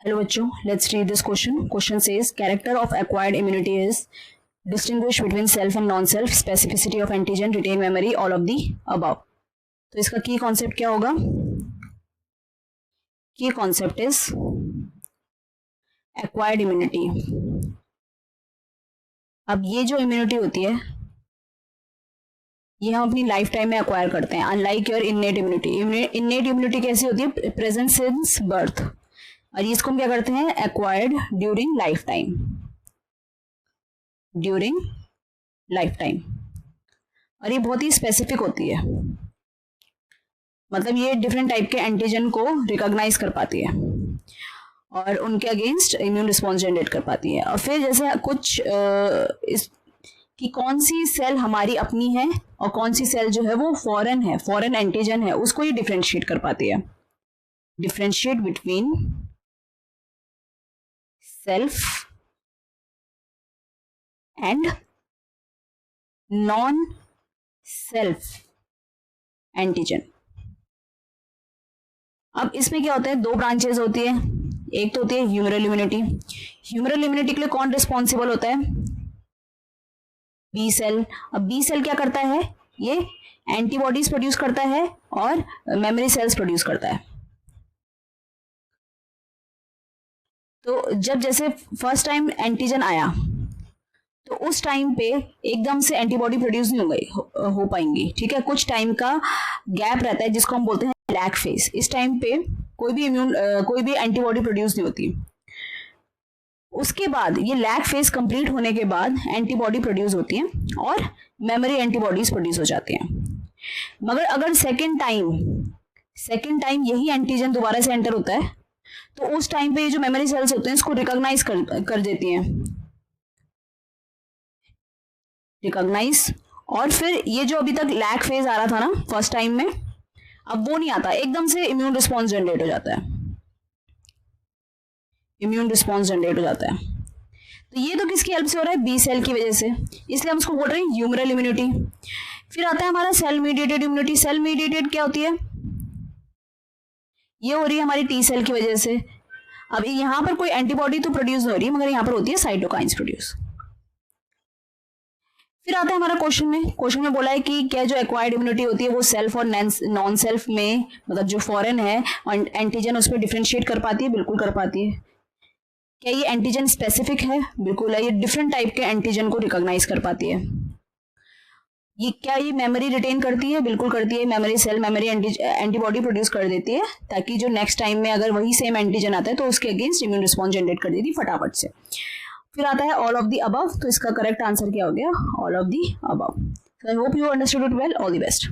Hello बच्चों, let's read this question. Question says character of acquired immunity is distinguish between self and non self, specificity of antigen, retain memory, all of the above. तो इसका की concept क्या होगा? की concept is acquired immunity. अब ये जो immunity होती है ये हम अपनी लाइफ टाइम में एक्वायर करते हैं, unlike your innate immunity. Innate immunity कैसी होती है? Present since birth. और इसको हम क्या करते हैं? Acquired during life time. During life time. और ये बहुत ही स्पेसिफिक होती है, मतलब ये डिफरेंट टाइप के एंटीजन को रिकॉग्नाइज कर पाती है और उनके अगेंस्ट इम्यून रिस्पॉन्स जनरेट कर पाती है. और फिर जैसे कुछ कि कौन सी सेल हमारी अपनी है और कौन सी सेल जो है वो फॉरेन है, फॉरेन एंटीजन है, उसको ये डिफरेंशिएट कर पाती है. Differentiate between self and non self antigen. अब इसमें क्या होता है? दो ब्रांचेस होती है. एक तो होती है ह्यूमरल इम्यूनिटी. ह्यूमरल इम्यूनिटी के लिए कौन रिस्पॉन्सिबल होता है? B cell. अब बी सेल क्या करता है? ये एंटीबॉडीज प्रोड्यूस करता है और मेमोरी सेल्स प्रोड्यूस करता है. तो जब जैसे फर्स्ट टाइम एंटीजन आया तो उस टाइम पे एकदम से एंटीबॉडी प्रोड्यूस नहीं हो पाएंगी. ठीक है, कुछ टाइम का गैप रहता है जिसको हम बोलते हैं लैग फेज. इस टाइम पे कोई भी एंटीबॉडी प्रोड्यूस नहीं होती. उसके बाद ये लैग फेज कंप्लीट होने के बाद एंटीबॉडी प्रोड्यूस होती है और मेमोरी एंटीबॉडीज प्रोड्यूस हो जाती हैं. मगर अगर सेकेंड टाइम यही एंटीजन दोबारा से एंटर होता है तो उस टाइम पे ये जो मेमोरी सेल्स होते हैं इसको रिकॉग्नाइज कर देती हैं. रिकॉग्नाइज. और फिर ये जो अभी तक लैग फेज आ रहा था ना फर्स्ट टाइम में, अब वो नहीं आता, एकदम से इम्यून रिस्पॉन्स जनरेट हो जाता है. इम्यून रिस्पॉन्स जनरेट हो जाता है. तो ये तो किसकी हेल्प से हो रहा है? बी सेल की वजह से. इसलिए हम इसको बोल रहे हैं ह्यूमरल इम्यूनिटी. फिर आता है हमारा cell mediated immunity. Cell mediated क्या होती है? ये हो रही है हमारी टी सेल की वजह से. अब यहां पर कोई एंटीबॉडी तो प्रोड्यूस नहीं हो रही, मगर यहां पर होती है साइटोकाइंस प्रोड्यूस. फिर आता है हमारा क्वेश्चन में बोला है कि क्या जो एक्वायर्ड इम्यूनिटी होती है वो सेल्फ और नॉन सेल्फ में, मतलब जो फॉरेन है एंटीजन, उस पर डिफरेंशिएट कर पाती है? बिल्कुल कर पाती है. क्या ये एंटीजन स्पेसिफिक है? बिल्कुल है. ये डिफरेंट टाइप के एंटीजन को रिकॉग्नाइज कर पाती है. ये मेमोरी रिटेन करती है? बिल्कुल करती है. Memory cell memory antibody produce कर देती है ताकि जो नेक्स्ट टाइम में अगर वही सेम एंटीजन आता है तो उसके अगेंस्ट इम्यून रिस्पॉन्स जनरेट कर देती है फटाफट से. फिर आता है ऑल ऑफ दी अबव. तो इसका करेक्ट आंसर क्या हो गया? All of the above. So I hope you understood it well. All the best.